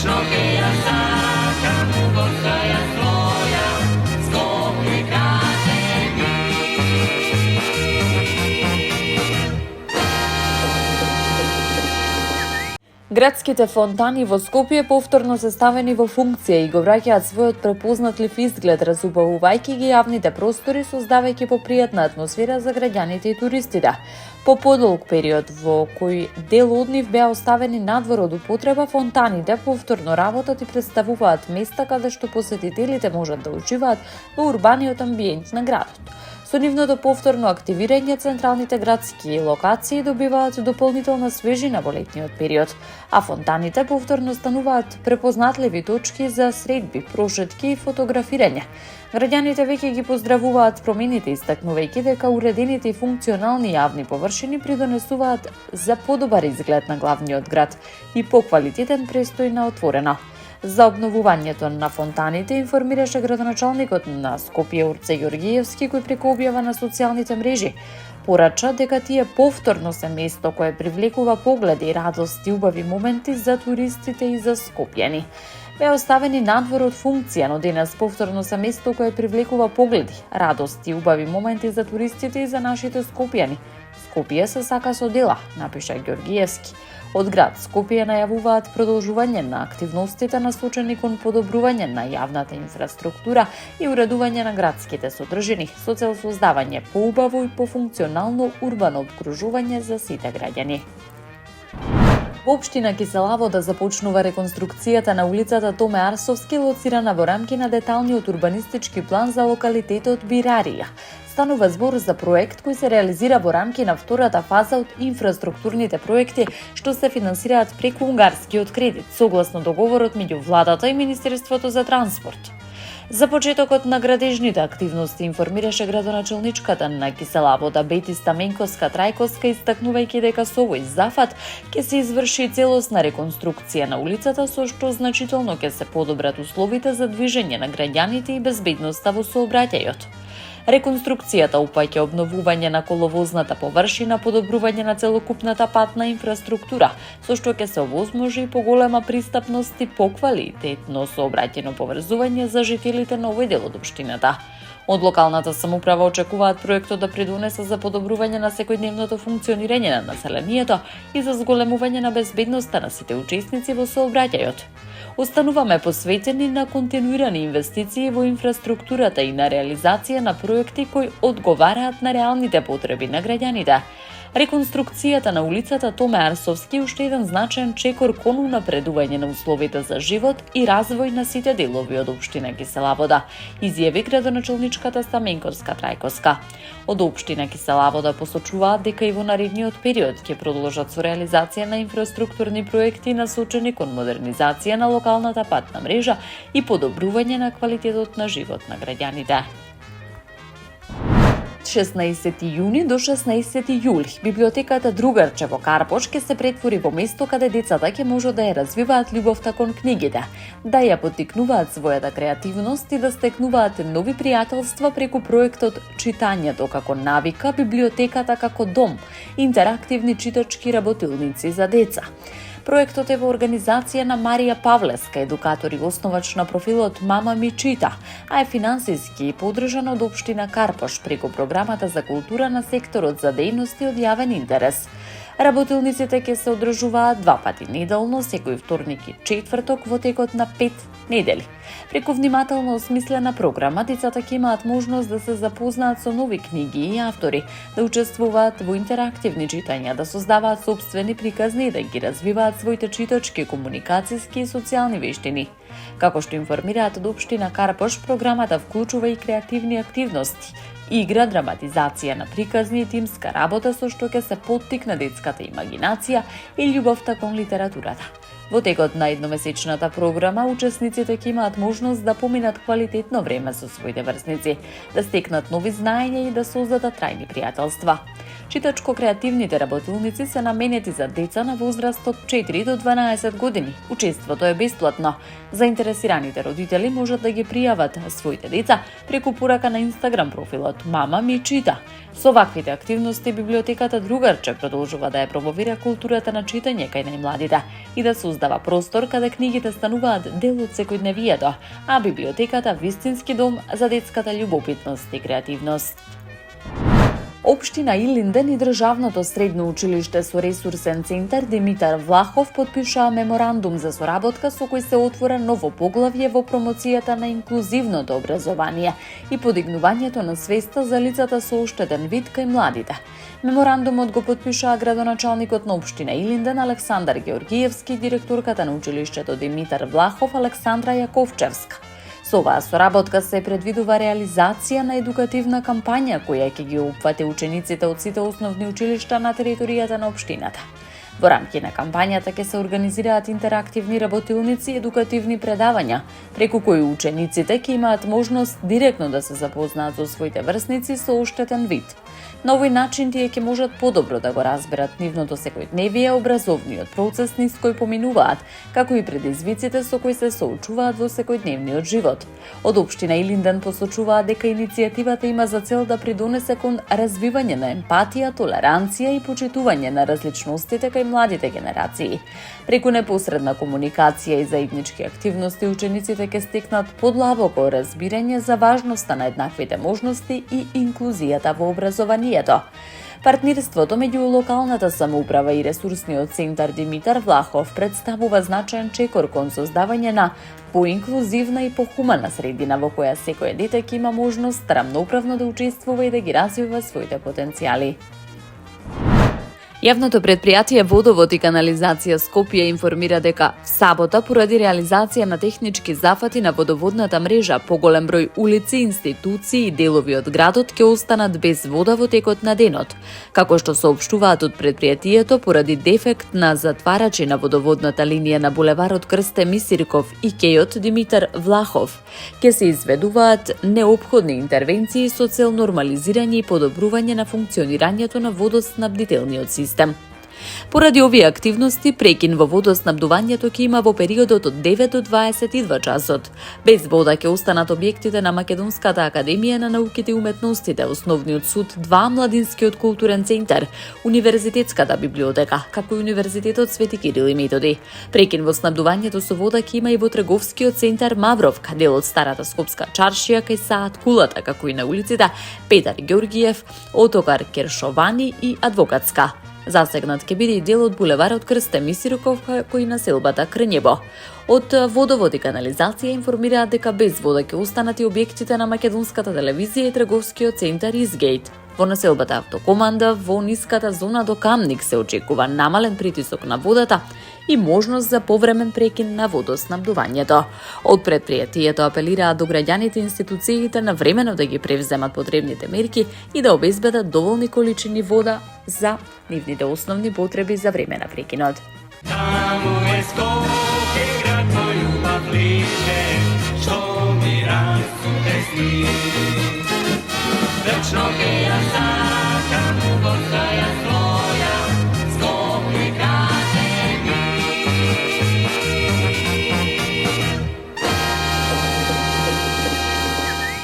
Точно ке ја сакам убавкаја своја, Скопје кажи ми. Градските фонтани во Скопје повторно се ставени во функција и го враќаат својот препознатлив изглед, разубавувајќи ги јавните простори, создавајќи попријатна атмосфера за граѓаните и туристите. По подолг период во кој дел од нив беа оставени надвор од употреба, фонтаните повторно работат и представуваат места каде што посетителите можат да учиваат во урбаниот амбиент на градот. Со нивното повторно активирање, централните градски локации добиваат дополнителна свежина во летниот период, а фонтаните повторно стануваат препознатливи точки за средби, прошетки и фотографирање. Граѓаните веќе ги поздравуваат промените, истакнувајќи дека уредените и функционални јавни површини придонесуваат за подобар изглед на главниот град и поквалитетен престој на отворено. За обновувањето на фонтаните информираше градоначалникот на Скопје Урце Ѓоргиевски, кој преку објава на социјалните мрежи порача дека тие повторно се место кое привлекува погледи, радост и убави моменти за туристите и за скопјани. Беа оставени надвор од функција, но денес повторно се место кое привлекува погледи, радост и убави моменти за туристите и за нашите скопјани. Скопје се сака со дела, напиша Ѓоргиевски. Од град Скопје најавуваат продолжување на активностите насочени кон подобрување на јавната инфраструктура и уредување на градските содржини со цел создавање поубаво и пофункционално урбано обкружување за сите граѓани. Во општина Киселавода започнува реконструкцијата на улицата Томе Арсовски, лоцирана во рамки на деталниот урбанистички план за локалитетот Бирарија. Станува збор за проект кој се реализира во рамки на втората фаза од инфраструктурните проекти што се финансираат преку унгарскиот кредит, согласно договорот меѓу владата и Министерството за транспорт. За почетокот на градежните активности информираше градоначалничката на Киселавода Бети Стаменковска-Трајковска, истакнувајќи дека со овој зафат ќе се изврши целосна реконструкција на улицата, со што значително ќе се подобрат условите за движење на граѓаните и безбедноста во сообраќајот. Реконструкцијата упаќа обновување на коловозната површина, подобрување на целокупната патна инфраструктура, со што ќе се овозможи и поголема пристапност и поквалитетно сообраќајно поврзување за жителите на овој дел од општината. Од локалната самоуправа очекуваат проектот да придонесе за подобрување на секојдневното функционирање на населението и за зголемување на безбедноста на сите учесници во сообраќајот. Остануваме посветени на континуирани инвестиции во инфраструктурата и на реализација на проекти кои одговараат на реалните потреби на граѓаните. Реконструкцијата на улицата Томе Арсовски е уште еден значаен чекор кон унапредување на условите за живот и развој на сите делови од општина Киселавода, изјави градоначалничката Стаменковска-Трајковска. Од општина Киселавода посочуваат дека и во наредниот период ќе продолжат со реализација на инфраструктурни проекти насочени кон модернизација на локалната патна мрежа и подобрување на квалитетот на живот на граѓаните. 16 јуни до 16 јули, библиотеката Другарче во Карпош ќе се претвори во место каде децата ќе можат да ја развиваат љубовта кон книгите, да ја поттикнуваат својата креативност и да стекнуваат нови пријателства преку проектот Читањето како навика, библиотеката како дом, интерактивни читачки работилници за деца. Проектот е во организација на Марија Павлеска, едукатор и основач на профилот Мама ми чита, а е финансиски поддржан од општина Карпош преку програмата за култура на секторот за дејности од јавен интерес. Работилниците ќе се одржуваат 2 пати неделно, секој вторник и четврток во текот на 5 недели. Преку внимателно осмислена програма, децата ќе имаат можност да се запознаат со нови книги и автори, да учествуваат во интерактивни читања, да создаваат сопствени приказни и да ги развиваат своите читачки, комуникацијски и социјални вештини. Како што информираат од општина Карпош, програмата вклучува и креативни активности, игра, драматизација на приказни и тимска работа со што ќе се поттикне детската имагинација и љубовта кон литературата. Во текот на едномесечната програма, учесниците ќе имаат можност да поминат квалитетно време со своите врсници, да стекнат нови знаења и да создадат трајни пријателства. Читачко-креативните работилници се наменети за деца на возраст од 4 до 12 години. Учеството е бесплатно. Заинтересираните родители можат да ги пријават своите деца преку порака на Инстаграм профилот Мама ми чита. Со ваквите активности библиотеката Другарче продолжува да ја промовира културата на читање кај најмладите и да се создава простор каде книгите стануваат дел од секојдневието, а библиотеката вистински дом за детската љубопитност и креативност. Општина Илинден и Државното средно училиште со ресурсен центар Димитар Влахов подпишаа меморандум за соработка со кој се отвора ново поглавје во промоцијата на инклузивното образование и подигнувањето на свеста за лицата со оштетен вид кај младите. Меморандумот го подпишаа градоначалникот на општина Илинден Александар Георгиевски и директорката на училиштето Димитар Влахов Александра Јаковчевска. Со оваа соработка се предвидува реализација на едукативна кампања која ќе ги опфати учениците од сите основни училишта на територијата на општината. Во рамки на кампањата ќе се организираат интерактивни работилници и едукативни предавања, преку кои учениците ќе имаат можност директно да се запознаат со своите врсници со оштетен вид. На овој начин тие ќе можат подобро да го разберат нивното секојдневие, образовниот процес низ кој поминуваат, како и предизвиците со кои се соочуваат во секојдневниот живот. Од општина Илинден посочуваат дека иницијативата има за цел да придонесе кон развивање на емпатија, толеранција и почитување на различностите кај младите генерации. Преку непосредна комуникација и заеднички активности, учениците ќе стекнат подлабоко разбирање за важноста на еднаквите можности и инклузијата во образованието. Партнирството меѓу локалната самоуправа и ресурсниот центар Димитар Влахов представува значаен чекор кон создавање на поинклузивна и похумана средина во која секој дете ќе има можност рамноправно да учествува и да ги развива своите потенцијали. Јавното предпријатие Водовод и канализација Скопје информира дека сабота поради реализација на технички зафати на водоводната мрежа, поголем број улици, институции и делови од градот ќе останат без вода во текот на денот. Како што соопштуваат од предпријатието, поради дефект на затварачи на водоводната линија на булеварот Крсте Мисирков и кејот Димитар Влахов, ќе се изведуваат неопходни интервенции со цел нормализирање и подобрување на функционирањето на водоснабдителниот систем. Поради овие активности, прекин во водоснабдувањето ќе има во периодот од 9 до 22 часот. Без вода ќе останат објектите на Македонската академија на науките и уметностите, Основниот суд 2, Младинскиот културен центар, Универзитетската библиотека, како и Универзитетот Свети Кирил и Методи. Прекин во снабдувањето со вода ќе има и во трговскиот центар Мавровка, дел од старата скопска чаршија кај Саат Кулата, како и на улиците Петар Ѓоргиев, Отокар Кершовани и Адвокатска. Засегнат ќе биде и дел од булеварот Крсте Мисирков, кој населбата Крнјево. Од Водовод и канализација информираат дека без вода ќе останат и објектите на Македонската телевизија и трговскиот центар Изгейт. Во населбата Автокоманда, во ниската зона до Камник се очекува намален притисок на водата и можност за повремен прекин на водоснабдувањето. Од предпријатието апелираат до граѓаните и институциите навремено да ги превземат потребните мерки и да обезбедат доволни количини вода за нивните основни потреби за време на прекинот. Таму е Скопје, град мој љубав лише, што ми расте сни. Вечно ќе ја сакам